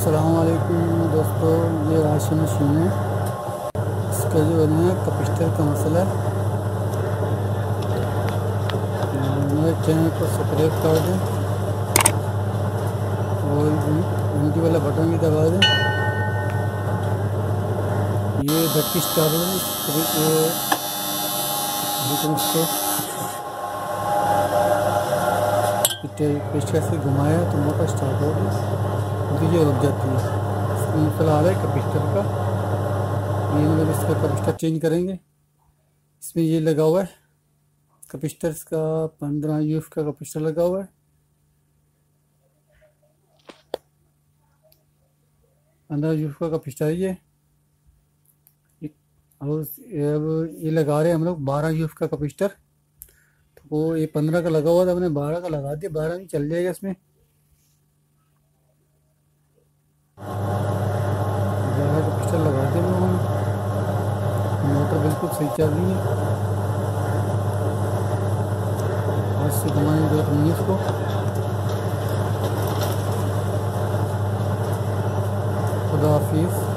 अस्सलामुअलैकुम दोस्तों, ये वॉशिंग मशीन है। इसका जो है ना कैपेसिटर का मसला है। मेरे चैनल को सब्सक्राइब कर दें और घंटी वाला बटन भी दबा दें। ये बैटरी स्टार्ट होगी कैपेसिटर से घुमाया तो मोटर स्टार्ट होगी, तो ये रुक जाती है। इसमें मसला आ रहा है कैपेसिटर का। ये मतलब इसका कैपेसिटर चेंज करेंगे। इसमें ये लगा हुआ है कैपेसिटर का 15 यूएफ का कैपेसिटर लगा हुआ है। यूएफ का कैपेसिटर ये और अब ये लगा रहे हैं हम लोग 12 यूएफ का कैपेसिटर। तो वो ये 15 का लगा हुआ था, हमने 12 का लगा दिया। 12 नहीं चल जाएगा इसमें। 12 कैपेसिटर लगा दिया हम लोगों ने। मोटर बिल्कुल सही चल रही है। आज से घुमाने की जरूरत नहीं है इसको। खुदा हाफिज़।